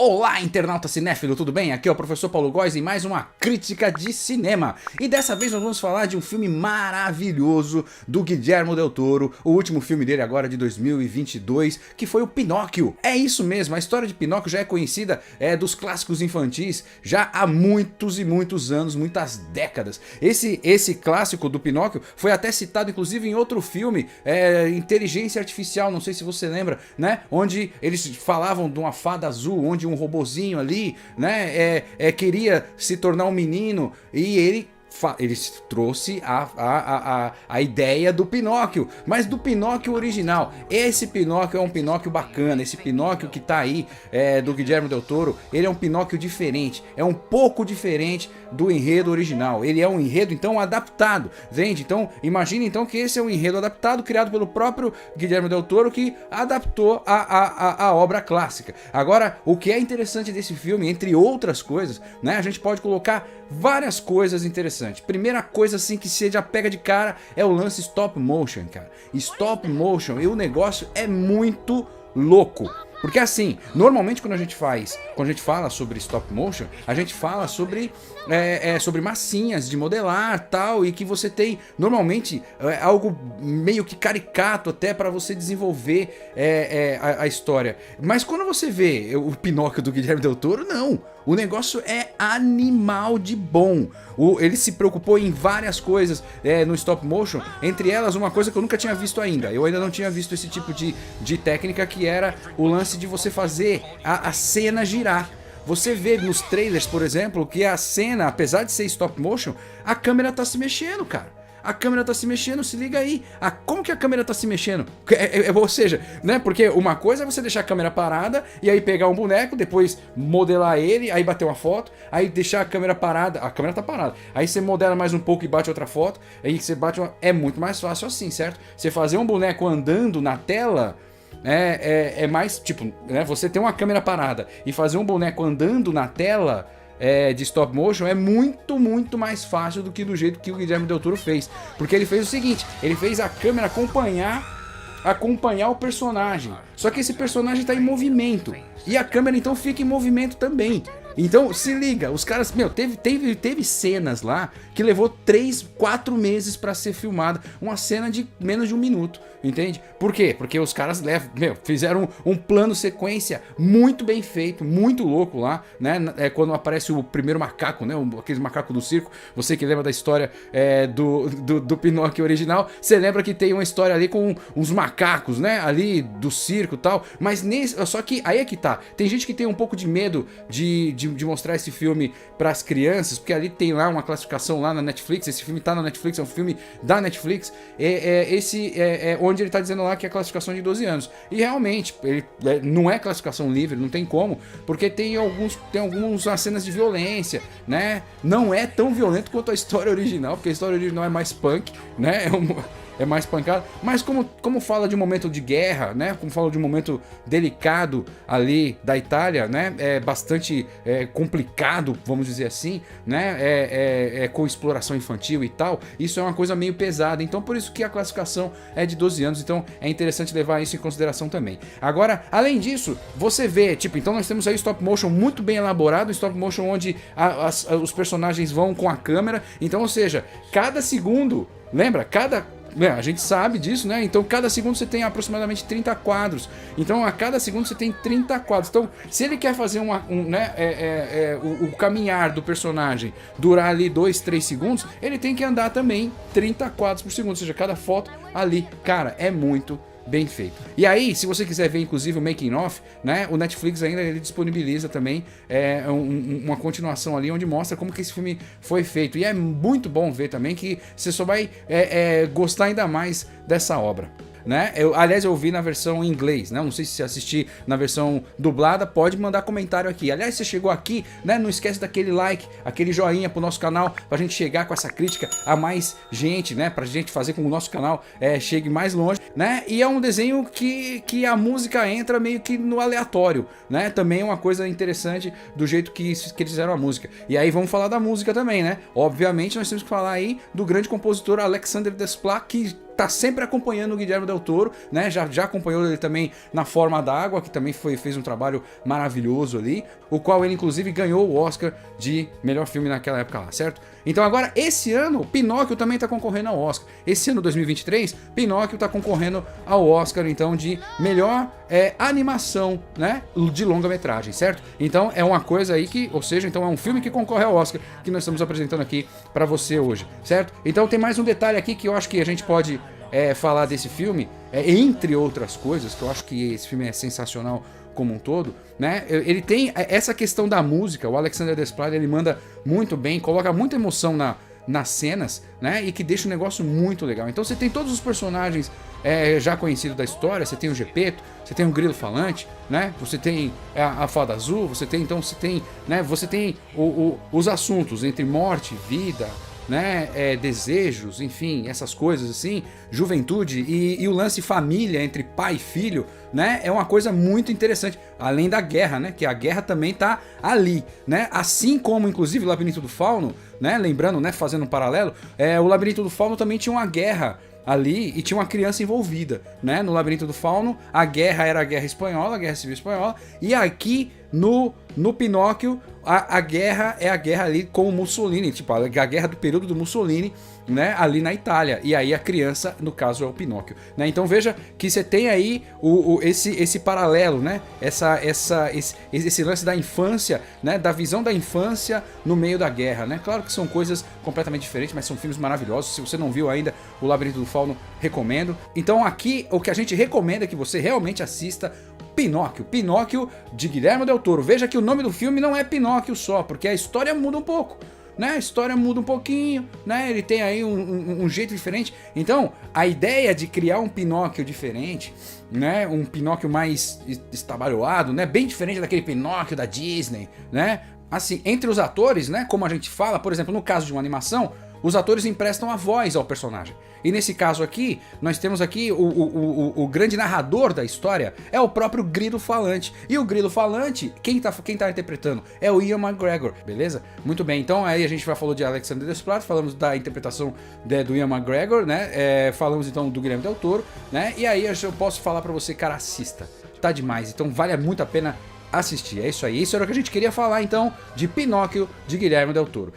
Olá, internauta cinéfilo, tudo bem? Aqui é o professor Paulo Góes em mais uma crítica de cinema. E dessa vez nós vamos falar de um filme maravilhoso do Guillermo del Toro, o último filme dele agora de 2022, que foi o Pinóquio. É isso mesmo, a história de Pinóquio já é conhecida dos clássicos infantis já há muitos e muitos anos, muitas décadas. Esse clássico do Pinóquio foi até citado inclusive em outro filme, Inteligência Artificial, não sei se você lembra, né? Onde eles falavam de uma fada azul, onde um robozinho ali, né, queria se tornar um menino e ele trouxe a ideia do Pinóquio, mas do Pinóquio original. Esse Pinóquio é um Pinóquio bacana, esse Pinóquio que tá aí, do Guillermo del Toro, ele é um Pinóquio diferente, é um pouco diferente do enredo original. Ele é um enredo, então, adaptado, entende? Então, imagine então que esse é um enredo adaptado, criado pelo próprio Guillermo del Toro, que adaptou a obra clássica. Agora, o que é interessante desse filme, entre outras coisas, né, a gente pode colocar várias coisas interessantes. Primeira coisa assim que você já pega de cara é o lance stop motion, cara. Stop motion, e o negócio é muito louco. Porque assim, normalmente quando a gente fala sobre stop motion, a gente fala sobre massinhas de modelar tal, e que você tem normalmente algo meio que caricato até para você desenvolver a história. Mas quando você vê o Pinóquio do Guillermo del Toro, não. O negócio é animal de bom. Ele se preocupou em várias coisas no stop motion, entre elas uma coisa que eu nunca tinha visto ainda. Eu ainda não tinha visto esse tipo de técnica, que era o lance de você fazer a cena girar. Você vê nos trailers, por exemplo, que a cena, apesar de ser stop motion, a câmera tá se mexendo, cara. A câmera tá se mexendo, se liga aí. Como que a câmera tá se mexendo? Ou seja, né? Porque uma coisa é você deixar a câmera parada e aí pegar um boneco, depois modelar ele, aí bater uma foto, aí deixar a câmera parada, a câmera tá parada. Aí você modela mais um pouco e bate outra foto, aí você bate uma... É muito mais fácil assim, certo? Você fazer um boneco andando na tela... É mais, tipo, né, você ter uma câmera parada e fazer um boneco andando na tela de stop motion é muito, muito mais fácil do que do jeito que o Guillermo del Toro fez. Porque ele fez o seguinte, ele fez a câmera acompanhar o personagem. Só que esse personagem está em movimento e a câmera então fica em movimento também. Então se liga, os caras, meu, teve cenas lá que levou 3, 4 meses pra ser filmada. Uma cena de menos de 1 minuto, entende? Por quê? Porque os caras fizeram um plano sequência muito bem feito, muito louco lá, né? Quando aparece o primeiro macaco, né? Aquele macaco do circo. Você que lembra da história do Pinóquio original, você lembra que tem uma história ali com uns macacos, né? Ali do circo e tal. Mas só que aí é que tá. Tem gente que tem um pouco de medo de mostrar esse filme para as crianças, porque ali tem lá uma classificação lá na Netflix. Esse filme tá na Netflix, é um filme da Netflix. Onde ele tá dizendo lá que é classificação de 12 anos. E realmente, ele não é classificação livre, não tem como, porque tem algumas cenas de violência, né? Não é tão violento quanto a história original, porque a história original é mais punk, né? É mais pancada, mas como fala de um momento de guerra, né? Como fala de um momento delicado ali da Itália, né? É bastante complicado, vamos dizer assim, né? Com exploração infantil e tal. Isso é uma coisa meio pesada, então por isso que a classificação é de 12 anos, então é interessante levar isso em consideração também. Agora, além disso, você vê, tipo, então nós temos aí stop motion muito bem elaborado, stop motion onde os personagens vão com a câmera, então, ou seja, cada segundo, lembra? A gente sabe disso, né? Então cada segundo você tem aproximadamente 30 quadros. Então a cada segundo você tem 30 quadros. Então se ele quer fazer o caminhar do personagem durar ali 2, 3 segundos, ele tem que andar também 30 quadros por segundo. Ou seja, cada foto ali, cara, é muito bem feito. E aí, se você quiser ver inclusive o making of, né, o Netflix ainda ele disponibiliza também uma continuação ali onde mostra como que esse filme foi feito. E é muito bom ver também que você só vai gostar ainda mais dessa obra, né? Aliás, eu vi na versão em inglês, né? Não sei se você assistir na versão dublada, pode mandar comentário aqui. Aliás, se você chegou aqui, né? Não esquece daquele like, aquele joinha pro nosso canal, pra gente chegar com essa crítica a mais gente, né? Pra gente fazer com que o nosso canal chegue mais longe, né? E é um desenho que a música entra meio que no aleatório, né? Também é uma coisa interessante do jeito que eles fizeram a música. E aí vamos falar da música também, né? Obviamente nós temos que falar aí do grande compositor Alexander Desplat, que tá sempre acompanhando o Guillermo del Toro, né? Já acompanhou ele também na Forma d'Água, que também fez um trabalho maravilhoso ali, o qual ele inclusive ganhou o Oscar de melhor filme naquela época lá, certo? Então agora, esse ano, Pinóquio também tá concorrendo ao Oscar. Esse ano, 2023, Pinóquio tá concorrendo ao Oscar, então, de melhor animação, né, de longa-metragem, certo? Então é uma coisa aí que, ou seja, então é um filme que concorre ao Oscar que nós estamos apresentando aqui pra você hoje, certo? Então tem mais um detalhe aqui que eu acho que a gente pode falar desse filme, entre outras coisas, que eu acho que esse filme é sensacional como um todo, né? Ele tem essa questão da música, o Alexander Desplat, ele manda muito bem, coloca muita emoção nas cenas, né? E que deixa o negócio muito legal. Então você tem todos os personagens já conhecidos da história, você tem o Gepeto, você tem o Grilo Falante, né? Você tem a Fada Azul, você tem os assuntos entre morte, vida, né, desejos, enfim, essas coisas assim, juventude e o lance família entre pai e filho, né, é uma coisa muito interessante, além da guerra, né, que a guerra também tá ali, né, assim como inclusive o Labirinto do Fauno, né, lembrando, né, fazendo um paralelo, o Labirinto do Fauno também tinha uma guerra ali e tinha uma criança envolvida, né? No Labirinto do Fauno, a guerra era a Guerra Espanhola, a Guerra Civil Espanhola, e aqui no Pinóquio, a guerra é a guerra ali com o Mussolini, tipo, a guerra do período do Mussolini, né, ali na Itália, e aí a criança, no caso, é o Pinóquio, né? Então veja que você tem aí esse paralelo, né? Esse lance da infância, né? Da visão da infância no meio da guerra, né? Claro que são coisas completamente diferentes, mas são filmes maravilhosos. Se você não viu ainda o Labirinto do Fauno, recomendo. Então aqui, o que a gente recomenda é que você realmente assista Pinóquio de Guillermo del Toro. Veja que o nome do filme não é Pinóquio só, porque a história muda um pouco, né? A história muda um pouquinho, né? Ele tem aí um jeito diferente. Então, a ideia de criar um Pinóquio diferente, né? Um Pinóquio mais estabalhoado, né? Bem diferente daquele Pinóquio da Disney, né? Assim, entre os atores, né? Como a gente fala, por exemplo, no caso de uma animação, os atores emprestam a voz ao personagem. E nesse caso aqui, nós temos aqui o grande narrador da história é o próprio Grilo Falante. E o Grilo Falante, quem tá interpretando? É o Ian McGregor, beleza? Muito bem, então aí a gente já falou de Alexander Desplat, falamos da interpretação do Ian McGregor, né? Falamos então do Guilherme Del Toro, né? E aí eu posso falar pra você, cara, assista. Tá demais, então vale muito a pena assistir. É isso aí, isso era o que a gente queria falar então de Pinóquio de Guilherme Del Toro.